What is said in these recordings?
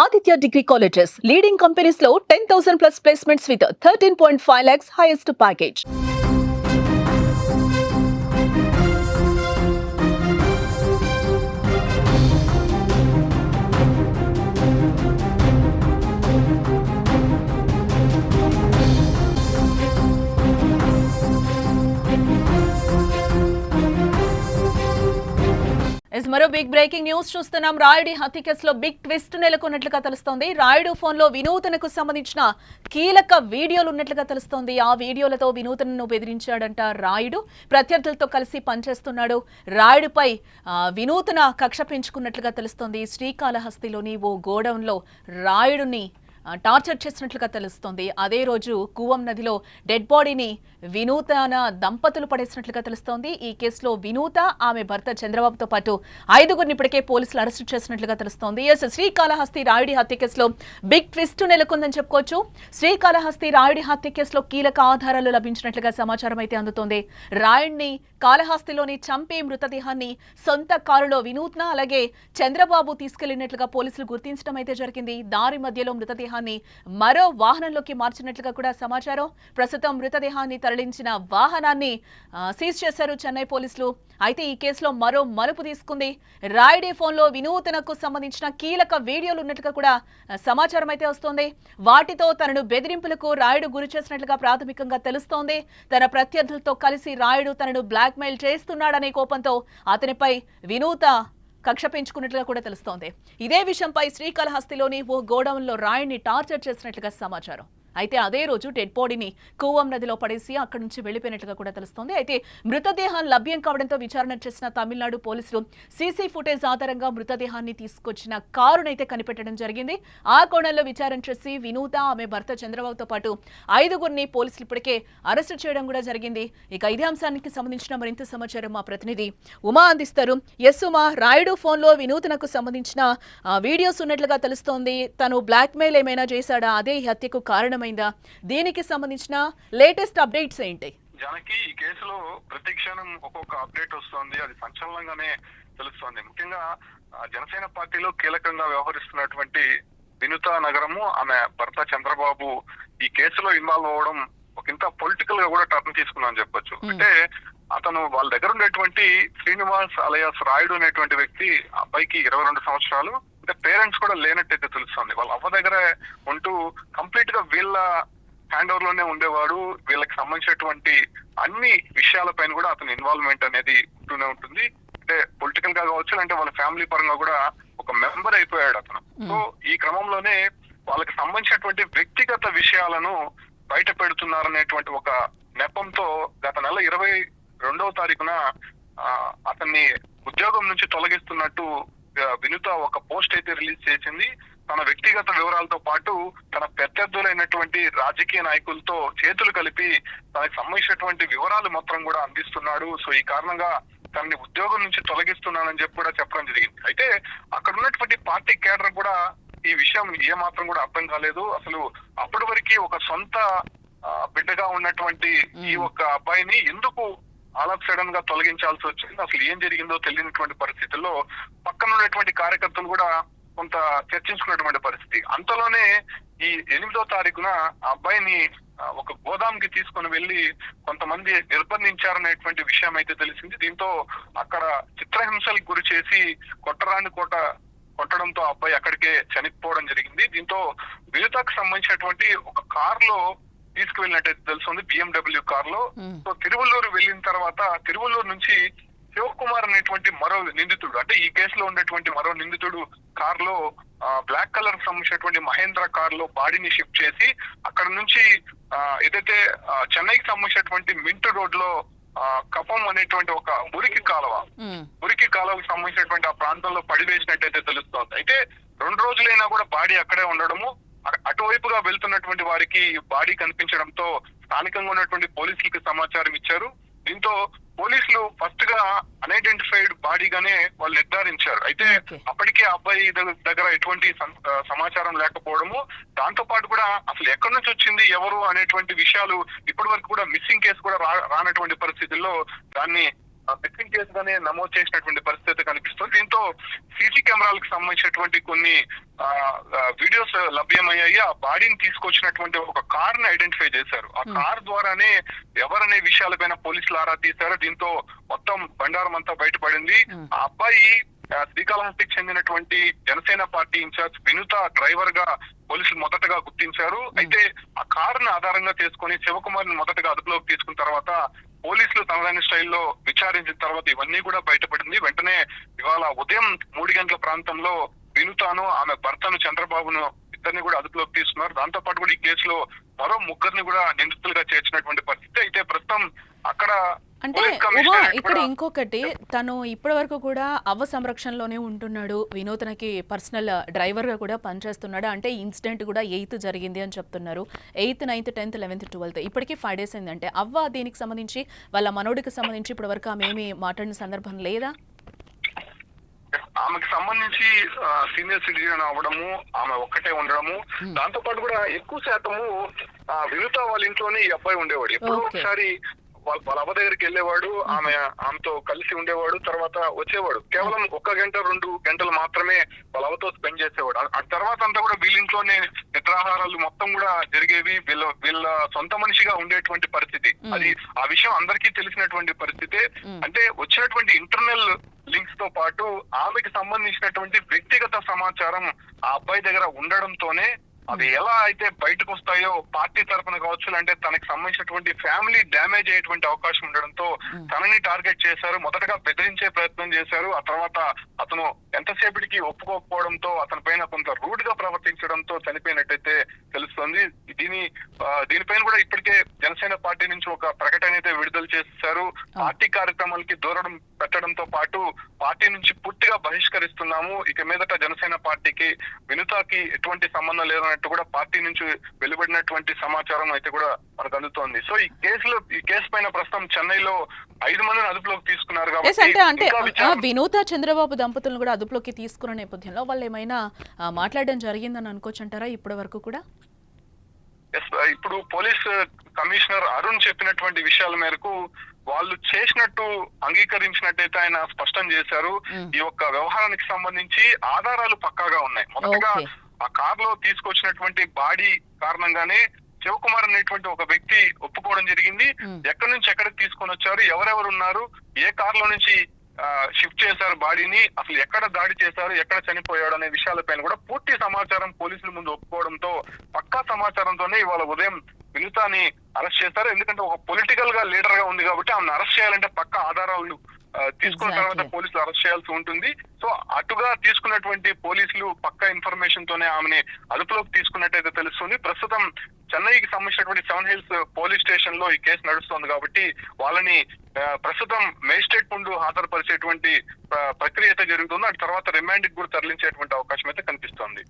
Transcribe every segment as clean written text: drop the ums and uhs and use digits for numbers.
Aditya Degree Colleges, leading companies low 10,000 plus placements with 13.5 lakhs highest package. మరో big breaking news చూస్తున్నాం. రాయుడి హత్య కేసులో big twist నెలకొన్నట్లుగా తెలుస్తోంది. Rayudu phone లో వినూతనకు సంబంధించిన కీలక వీడియోలు ఉన్నట్లుగా తెలుస్తోంది. ఆ వీడియోలతో వినూతనను బెదిరించాడంట రాయుడు. ప్రత్యర్థులతో కలిసి పనిచేస్తున్నాడు. రాయుడుపై వినూతన కక్ష పెంచుకున్నట్లుగా తెలుస్తోంది. శ్రీకాళహస్తిలోని ఓ గోడౌన్ లో రాయుడుని టార్చర్ చేసినట్లుగా తెలుస్తోంది. అదే రోజు కూవం నదిలో డెడ్ బాడీని వినూతన దంపతులు పడేసినట్లుగా తెలుస్తోంది. ఈ కేసులో వినూత, ఆమె భర్త చంద్రబాబుతో పాటు 5గురిని ఇప్పటికే పోలీసులు అరెస్టు చేసినట్లుగా తెలుస్తోంది. శ్రీకాళహస్తి రాయుడి హత్య కేసులో బిగ్ ట్విస్ట్ నెలకొందని చెప్పుకోవచ్చు. శ్రీకాళహస్తి రాయుడి హత్య కేసులో కీలక ఆధారాలు లభించినట్లుగా సమాచారం అయితే అందుతోంది. రాయుడిని కాళహస్తిలోని చంపే మృతదేహాన్ని సొంత కారులో వినూత్న అలాగే చంద్రబాబు తీసుకెళ్లినట్లుగా పోలీసులు గుర్తించడం అయితే జరిగింది. దారి మధ్యలో మృతదేహాన్ని మరో వాహనంలోకి మార్చినట్లుగా కూడా సమాచారం. ప్రస్తుతం మృతదేహాన్ని తరలించిన వాహనాన్ని సీజ్ చేశారు చెన్నై పోలీసులు. అయితే ఈ కేసులో మరో మలుపు తీసుకుంది. రాయుడి ఫోన్లో వినూతనకు సంబంధించిన కీలక వీడియోలు ఉన్నట్లుగా కూడా సమాచారం అయితే వస్తోంది. వాటితో తనను బెదిరింపులకు రాయుడు గురి చేసినట్లుగా ప్రాథమికంగా తెలుస్తోంది. తన ప్రత్యర్థులతో కలిసి రాయుడు తనను బ్లాక్మెయిల్ చేస్తున్నాడనే కోపంతో అతనిపై వినూత కక్ష పెంచుకున్నట్లుగా కూడా తెలుస్తోంది. ఇదే విషయంపై శ్రీకాళహస్తిలోని ఓ గోడౌన్లో రాయుడిని టార్చర్ చేసినట్లుగా సమాచారం. అయితే అదే రోజు డెడ్ బాడీని కూవం నదిలో పడేసి అక్కడి నుంచి వెళ్లిపోయినట్లుగా కూడా తెలుస్తోంది. అయితే మృతదేహం లభ్యం కావడంతో విచారణ చేసిన తమిళనాడు పోలీసులు సీసీ ఫుటేజ్ ఆధారంగా మృతదేహాన్ని తీసుకొచ్చిన కారునైతే కనిపెట్టడం జరిగింది. ఆ కోణంలో విచారణ చేసి వినూత, ఆమె భర్త చంద్రబాబుతో పాటు 5గురిని పోలీసులు ఇప్పటికే అరెస్టు చేయడం కూడా జరిగింది. ఇక ఇదే అంశానికి సంబంధించిన మరింత సమాచారం మా ప్రతినిధి ఉమా అందిస్తారు. ఉమా, రాయుడు ఫోన్లో వినూతనకు సంబంధించిన వీడియోస్ ఉన్నట్లుగా తెలుస్తోంది. తను బ్లాక్మెయిల్ ఏమైనా చేశాడా? అదే హత్యకు కారణమైందా? దీనికి సంబంధించిన లేటెస్ట్ అప్డేట్స్ ఏంటి? జానకి, ఈ కేసులో ప్రతి క్షణం ఒక్కొక్క అప్డేట్ వస్తోంది. అది సంచలనంగానే తెలుస్తోంది. ముఖ్యంగా జనసేన పార్టీలో కీలకంగా వ్యవహరిస్తున్నటువంటి వినుత నగరము, ఆమె భర్త చంద్రబాబు ఈ కేసులో ఇన్వాల్వ్ అవ్వడం ఒక ఇంత పొలిటికల్ గా కూడా టర్న్ తీసుకుందని చెప్పొచ్చు. అంటే అతను వాళ్ళ దగ్గర ఉండేటువంటి శ్రీనివాస్ అలయాస్ రాయుడు అనేటువంటి వ్యక్తి, అబ్బాయికి 22 సంవత్సరాలు, అంటే పేరెంట్స్ కూడా లేనట్టయితే తెలుస్తుంది. వాళ్ళ అవ్వ దగ్గర ఉంటూ కంప్లీట్ గా వీళ్ళ హ్యాండ్ ఓవర్ లోనే ఉండేవాడు. వీళ్ళకి సంబంధించినటువంటి అన్ని విషయాలపైన కూడా అతని ఇన్వాల్వ్మెంట్ అనేది ఉంటూనే ఉంటుంది. అంటే పొలిటికల్ గా కావచ్చు, అంటే వాళ్ళ ఫ్యామిలీ పరంగా కూడా ఒక మెంబర్ అయిపోయాడు అతను. సో ఈ క్రమంలోనే వాళ్ళకి సంబంధించినటువంటి వ్యక్తిగత విషయాలను బయట పెడుతున్నారనేటువంటి ఒక నెపంతో గత నెల 22వ తారీఖున అతన్ని ఉద్యోగం నుంచి తొలగిస్తున్నట్టు వినుత ఒక పోస్ట్ అయితే రిలీజ్ చేసింది. తన వ్యక్తిగత వివరాలతో పాటు తన ప్రత్యర్థులైనటువంటి రాజకీయ నాయకులతో చేతులు కలిపి తనకు సంబంధించినటువంటి వివరాలు మొత్తం కూడా అందిస్తున్నాడు. సో ఈ కారణంగా తనని ఉద్యోగం నుంచి తొలగిస్తున్నానని చెప్పి కూడా చెప్పడం జరిగింది. అయితే అక్కడ ఉన్నటువంటి పార్టీ కేడర్ కూడా ఈ విషయం ఏ మాత్రం కూడా అర్థం కాలేదు. అసలు అప్పటి వరకు ఒక సొంత బిడ్డగా ఉన్నటువంటి ఈ ఒక్క అబ్బాయిని ఎందుకు ఆల్ ఆఫ్ సడన్ గా తొలగించాల్సి వచ్చింది, అసలు ఏం జరిగిందో తెలియనటువంటి పరిస్థితుల్లో పక్కన ఉన్నటువంటి కార్యకర్తలు కూడా కొంత చర్చించుకున్నటువంటి పరిస్థితి. అంతలోనే ఈ 8వ తారీఖున ఆ అబ్బాయిని ఒక గోదాంకి తీసుకుని వెళ్లి కొంతమంది నిర్బంధించారనేటువంటి విషయం అయితే తెలిసింది. దీంతో అక్కడ చిత్రహింసలకు గురి చేసి కొట్టడంతో ఆ అబ్బాయి అక్కడికే చనిపోవడం జరిగింది. దీంతో వినుతకు సంబంధించినటువంటి ఒక కార్ లో తీసుకువెళ్ళినట్టయితే తెలుస్తుంది, BMW కార్ లో. సో తిరువల్లూరు వెళ్ళిన తర్వాత తిరువల్లూరు నుంచి శివకుమార్ అనేటువంటి మరో నిందితుడు, అంటే ఈ కేసులో ఉండేటువంటి మరో నిందితుడు కార్ లో బ్లాక్ కలర్ సంబంధించినటువంటి మహేంద్ర కార్ లో బాడీని షిఫ్ట్ చేసి అక్కడ నుంచి ఏదైతే చెన్నైకి సంబంధించినటువంటి మింట్ రోడ్ లో కపం అనేటువంటి ఒక మురికి కాలువకు సంబంధించినటువంటి ఆ ప్రాంతంలో పడివేసినట్టయితే తెలుస్తోంది. అయితే 2 రోజులైనా కూడా బాడీ అక్కడే ఉండడము, అటువైపుగా వెళ్తున్నటువంటి వారికి బాడీ కనిపించడంతో స్థానికంగా ఉన్నటువంటి పోలీసులకి సమాచారం ఇచ్చారు. దీంతో పోలీసులు ఫస్ట్ గా అన్ఐడెంటిఫైడ్ బాడీగానే వాళ్ళు నిర్ధారించారు. అయితే అప్పటికే అబ్బాయి దగ్గర ఎటువంటి సమాచారం లేకపోవడము, దాంతో పాటు కూడా అసలు ఎక్కడి నుంచి వచ్చింది, ఎవరు అనేటువంటి విషయాలు ఇప్పటి వరకు కూడా మిస్సింగ్ కేసు కూడా రానటువంటి పరిస్థితుల్లో దాన్ని మిస్సింగ్ కేసుగానే నమోదు చేసినటువంటి పరిస్థితి కనిపిస్తుంది. దీంతో సీసీ కెమెరాలకు సంబంధించినటువంటి కొన్ని లభ్యమయ్యాయి. ఆ బాడీని తీసుకొచ్చినటువంటి ఒక కార్ ని ఐడెంటిఫై చేశారు. ఆ కార్ ద్వారానే ఎవరనే విషయాలపైన పోలీసులు ఆరా తీశారు. దీంతో మొత్తం బండారం అంతా బయటపడింది. ఆ అబ్బాయి శ్రీకాళహస్తికి చెందినటువంటి జనసేన పార్టీ ఇన్ఛార్జ్ వినుత డ్రైవర్ గా పోలీసులు మొదటగా గుర్తించారు. అయితే ఆ కారును ఆధారంగా చేసుకుని శివకుమార్ ని మొదటగా అదుపులోకి తీసుకున్న తర్వాత పోలీసులు తనదైన స్టైల్లో విచారించిన తర్వాత ఇవన్నీ కూడా బయటపడింది. వెంటనే ఇవాళ ఉదయం 3 గంటల ప్రాంతంలో వినుతాను ఆమె భర్తను చంద్రబాబును ఇద్దరిని కూడా అదుపులోకి తీసుకున్నారు. దాంతో పాటు కూడా ఈ కేసులో మరో 3 కూడా నిందితులుగా చేర్చినటువంటి పరిస్థితి. అయితే ప్రస్తుతం అక్కడ అంటే ఇక్కడ ఇంకొకటి, తను ఇప్పటి వరకు కూడా అవ్వ సంరక్షణలోనే ఉంటున్నాడు, వినూతనకి పర్సనల్ డ్రైవర్ గా కూడా పనిచేస్తున్నాడు. అంటే ఇన్సిడెంట్ కూడా 8th జరిగింది అని చెప్తున్నారు. 8th, 9th, 10th, 11th, 12th ఇప్పటికీ 5 days అయిందంటే అవ్వ దీనికి సంబంధించి వాళ్ళ మనోడికి సంబంధించి ఇప్పటి వరకు ఆమె ఏమి మాట్లాడిన సందర్భం లేదా? ఆమెకు సంబంధించి సీనియర్ సిటిజన్ అవ్వడము, ఆమె ఒక్కటే ఉండడము, దాంతో పాటు కూడా ఎక్కువ శాతము వినుత వాళ్ళ ఇంట్లోనే ఈ అబ్బాయి ఉండేవాడు. ఎప్పుడో ఒకసారి వాళ్ళ అవ్వ దగ్గరికి వెళ్ళేవాడు, ఆమెతో కలిసి ఉండేవాడు, తర్వాత వచ్చేవాడు. కేవలం 1 గంట 2 గంటలు మాత్రమే వాళ్ళ అవ్వతో స్పెండ్ చేసేవాడు. ఆ తర్వాత అంతా కూడా వీళ్ళింట్లోనే నిద్రాహారాలు మొత్తం కూడా జరిగేవి. వీళ్ళ సొంత మనిషిగా ఉండేటువంటి పరిస్థితి. అది ఆ విషయం అందరికీ తెలిసినటువంటి పరిస్థితి. అంటే వచ్చినటువంటి ఇంటర్నల్ లింక్స్ తో పాటు ఆమెకి సంబంధించినటువంటి వ్యక్తిగత సమాచారం ఆ అబ్బాయి దగ్గర ఉండడంతోనే అవి ఎలా అయితే బయటకు వస్తాయో పార్టీ తరఫున కావచ్చు, అంటే తనకి సంబంధించినటువంటి ఫ్యామిలీ డ్యామేజ్ అయ్యేటువంటి అవకాశం ఉండడంతో తనని టార్గెట్ చేశారు. మొదటగా బెదిరించే ప్రయత్నం చేశారు. ఆ తర్వాత అతను ఎంతసేపటికి ఒప్పుకోకపోవడంతో అతని పైన కొంత రూడ్ గా ప్రవర్తించడంతో చనిపోయినట్టయితే తెలుస్తోంది. దీనిపైన కూడా ఇప్పటికే జనసేన పార్టీ నుంచి ఒక ప్రకటన అయితే విడుదల చేశారు. పార్టీ కార్యక్రమాలకి దూరం పెట్టడంతో పాటు పార్టీ నుంచి పూర్తిగా బహిష్కరిస్తున్నాము, ఇక మీదట జనసేన పార్టీకి వినుతకి ఎటువంటి సంబంధం లేదన్నట్టు కూడా పార్టీ నుంచి వెలువడినటువంటి సమాచారం అయితే కూడా మనకు అందుతోంది. సో ఈ కేసు పైన ప్రస్తుతం చెన్నైలో 5 మందిని అదుపులోకి తీసుకున్నారు. కాబట్టి వినూత చంద్రబాబు దంపతులను కూడా అదుపులోకి తీసుకున్న నేపథ్యంలో వాళ్ళు ఏమైనా మాట్లాడడం జరిగిందని అనుకోవచ్చు అంటారా ఇప్పటి వరకు కూడా? ఇప్పుడు పోలీస్ కమిషనర్ అరుణ్ చెప్పినటువంటి విషయాల మేరకు వాళ్ళు చేసినట్టు అంగీకరించినట్టయితే ఆయన స్పష్టం చేశారు. ఈ యొక్క వ్యవహారానికి సంబంధించి ఆధారాలు పక్కాగా ఉన్నాయి. మొదటగా ఆ కార్ లో తీసుకొచ్చినటువంటి బాడీ కారణంగానే శివకుమార్ అనేటువంటి ఒక వ్యక్తి ఒప్పుకోవడం జరిగింది. ఎక్కడి నుంచి ఎక్కడికి తీసుకొని వచ్చారు, ఎవరెవరు ఉన్నారు, ఏ కార్ లో నుంచి షిఫ్ట్ చేశారు బాడీని, అసలు ఎక్కడ దాడి చేశారు, ఎక్కడ చనిపోయాడు అనే విషయాలపైన కూడా పూర్తి సమాచారం పోలీసుల ముందు ఒప్పుకోవడంతో పక్కా సమాచారంతోనే ఇవాళ ఉదయం వినుతాని అరెస్ట్ చేశారు. ఎందుకంటే ఒక పొలిటికల్ గా లీడర్ గా ఉంది కాబట్టి ఆమెను అరెస్ట్ చేయాలంటే పక్కా ఆధారాలు తీసుకున్న తర్వాత పోలీసులు అరెస్ట్ చేయాల్సి ఉంటుంది. సో అటుగా తీసుకున్నటువంటి పోలీసులు పక్కా ఇన్ఫర్మేషన్ తోనే ఆమెని అదుపులోకి తీసుకున్నట్టయితే తెలుస్తుంది. ప్రస్తుతం చెన్నైకి సంబంధించినటువంటి 7 Hills పోలీస్ స్టేషన్ లో ఈ కేసు నడుస్తోంది కాబట్టి వాళ్ళని ప్రస్తుతం మేజిస్ట్రేట్ ముందు హాజరుపరిచేటువంటి ప్రక్రియ అయితే జరుగుతుంది. అటు తర్వాత రిమాండ్ కూడా తరలించేటువంటి అవకాశం అయితే కనిపిస్తోంది.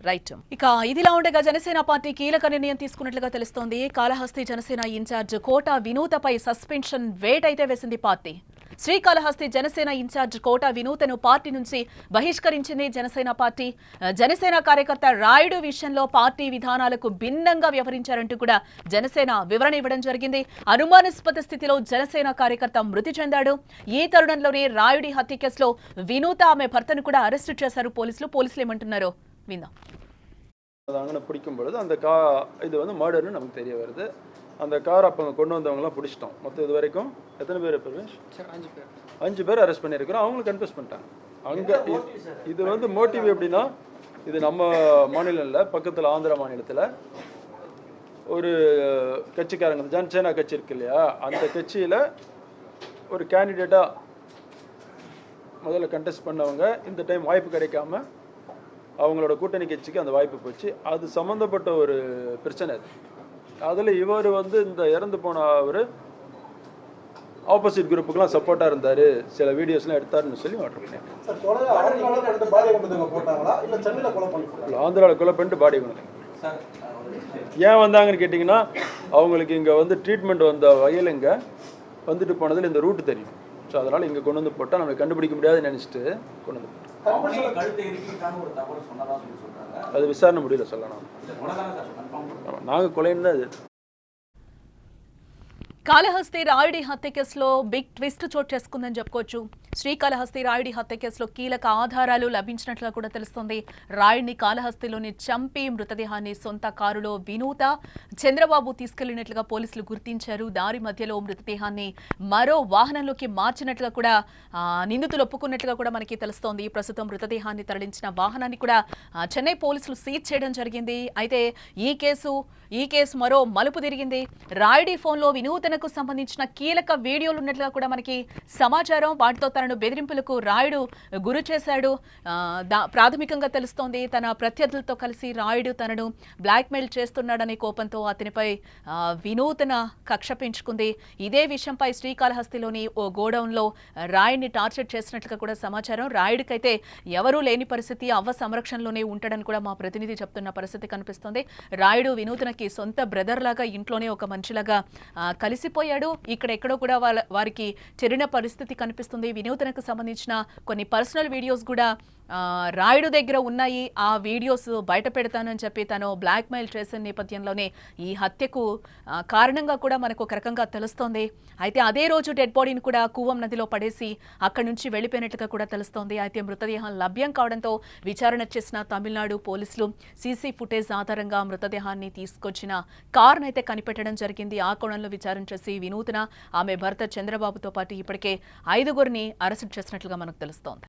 రైట్. ఇక ఇదిలా ఉండగా జనసేన పార్టీ కీలక నిర్ణయం తీసుకున్నట్లుగా తెలుస్తోంది. కాళహస్తి జనసేన ఇన్ఛార్జ్ కోట వినూతపై సస్పెన్షన్ వేట్ అయితే వేసింది పార్టీ. శ్రీకాళహస్తి జనసేన ఇన్ఛార్జ్ కోట వినూతను పార్టీ నుంచి బహిష్కరించింది జనసేన పార్టీ. జనసేన కార్యకర్త రాయుడు విషయంలో పార్టీ విధానాలకు భిన్నంగా వ్యవహరించారంటూ కూడా జనసేన వివరణ ఇవ్వడం జరిగింది. అనుమానాస్పద స్థితిలో జనసేన కార్యకర్త మృతి చెందాడు. ఈ తరుణంలోనే రాయుడి హత్య కేసులో వినూత ఆమె భర్తను కూడా అరెస్టు చేశారు పోలీసులు ఏమంటున్నారో విందాం. பிடிக்கும் பொழுது அந்த இது வந்து மர்டர்னு நமக்கு தெரிய வருது. அந்த கார் அப்போ கொண்டு வந்தவங்களாம் பிடிச்சிட்டோம். மொத்தம் இது வரைக்கும் எத்தனை பேர் பிரவேஷ்? 5 பேர் அரெஸ்ட் பண்ணியிருக்கிறோம். அவங்களும் கன்ஃபஸ் பண்ணிட்டாங்க. அங்கே இது வந்து மோட்டிவ் எப்படின்னா, இது நம்ம மாநிலம் இல்லை, பக்கத்தில் ஆந்திரா மாநிலத்தில் ஒரு கட்சிக்காரங்க ஜனசேனா கட்சி இருக்கு இல்லையா, அந்த கட்சியில் ஒரு கேண்டிடேட்டாக முதல்ல கண்டெஸ்ட் பண்ணவங்க இந்த டைம் வாய்ப்பு கிடைக்காம அவங்களோட கூட்டணி கட்சிக்கு அந்த வாய்ப்பு போச்சு. அது சம்மந்தப்பட்ட ஒரு பிரச்சனை அது. அதில் இவர் வந்து இந்த இறந்து போன அவர் ஆப்போசிட் குரூப்புக்கெலாம் சப்போர்ட்டாக இருந்தார், சில வீடியோஸ்லாம் எடுத்தாருன்னு சொல்லி வாட்டர் பண்ணியிருக்கேன். ஆந்திராவில் கொலை பண்ணிட்டு பாடி கொண்டு ஏன் வந்தாங்கன்னு கேட்டிங்கன்னா, அவங்களுக்கு இங்கே வந்து ட்ரீட்மெண்ட் வந்த வகையில் இங்கே வந்துட்டு போனதில் இந்த ரூட்டு தெரியும். ஸோ அதனால் இங்கே கொண்டு வந்து போட்டால் நம்மளை கண்டுபிடிக்க முடியாதுன்னு நினச்சிட்டு கொண்டு வந்து அது విచారణ முடியல சொல்லலாம். நாங்கள் கொலைன்னு தான். కాళహస్తి రాయుడి హత్య కేసులో బిగ్ ట్విస్ట్ చోటు చేసుకుందని చెప్పుకోవచ్చు. శ్రీకాళహస్తి రాయుడి హత్య కేసులో కీలక ఆధారాలు లభించినట్లుగా కూడా తెలుస్తోంది. రాయుడిని కాళహస్తిలోని చంపి మృతదేహాన్ని సొంత కారులో వినూత, చంద్రబాబు తీసుకెళ్లినట్లుగా పోలీసులు గుర్తించారు. దారి మధ్యలో మృతదేహాన్ని మరో వాహనంలోకి మార్చినట్లుగా కూడా నిందితులు ఒప్పుకున్నట్లుగా కూడా మనకి తెలుస్తోంది. ప్రస్తుతం మృతదేహాన్ని తరలించిన వాహనాన్ని కూడా చెన్నై పోలీసులు సీజ్ చేయడం జరిగింది. అయితే ఈ కేసు మరో మలుపు తిరిగింది. రాయుడి ఫోన్లో వినూతనకు సంబంధించిన కీలక వీడియోలు ఉన్నట్లుగా కూడా మనకి సమాచారం. వాటితో తనను బెదిరింపులకు రాయుడు గురి చేశాడు. ప్రాథమికంగా తెలుస్తోంది తన ప్రత్యర్థులతో కలిసి రాయుడు తనను బ్లాక్మెయిల్ చేస్తున్నాడనే కోపంతో అతనిపై వినూతన కక్ష పెంచుకుంది. ఇదే విషయంపై శ్రీకాళహస్తిలోని ఓ గోడౌన్లో రాయుడిని టార్చర్ చేసినట్లుగా కూడా సమాచారం. రాయుడికైతే ఎవరూ లేని పరిస్థితి, అవ్వ సంరక్షణలోనే ఉంటాడని కూడా మా ప్రతినిధి చెప్తున్న పరిస్థితి కనిపిస్తుంది. రాయుడు వినూతనకి సొంత బ్రదర్ లాగా ఇంట్లోనే ఒక మనిషిలాగా కలిసిపోయాడు. ఇక్కడెక్కడో కూడా వారికి చెరిన పరిస్థితి కనిపిస్తుంది. వినూతనకు సంబంధించిన కొన్ని పర్సనల్ వీడియోస్ కూడా రాయుడు దగ్గర ఉన్నాయి. ఆ వీడియోస్ బయట పెడతానని చెప్పి తను బ్లాక్మెయిల్ చేసిన నేపథ్యంలోనే ఈ హత్యకు కారణంగా కూడా మనకు ఒక రకంగా తెలుస్తోంది. అయితే అదే రోజు డెడ్ బాడీని కూడా కూవం నదిలో పడేసి అక్కడి నుంచి వెళ్ళిపోయినట్లుగా కూడా తెలుస్తోంది. అయితే మృతదేహం లభ్యం కావడంతో విచారణ చేసిన తమిళనాడు పోలీసులు సీసీ ఫుటేజ్ ఆధారంగా మృతదేహాన్ని తీసుకొచ్చిన కారును అయితే కనిపెట్టడం జరిగింది. ఆ కోణంలో విచారణ చేసి వినూతన, ఆమె భర్త చంద్రబాబుతో పాటు ఇప్పటికే 5గురిని అరెస్టు చేసినట్లుగా మనకు తెలుస్తోంది.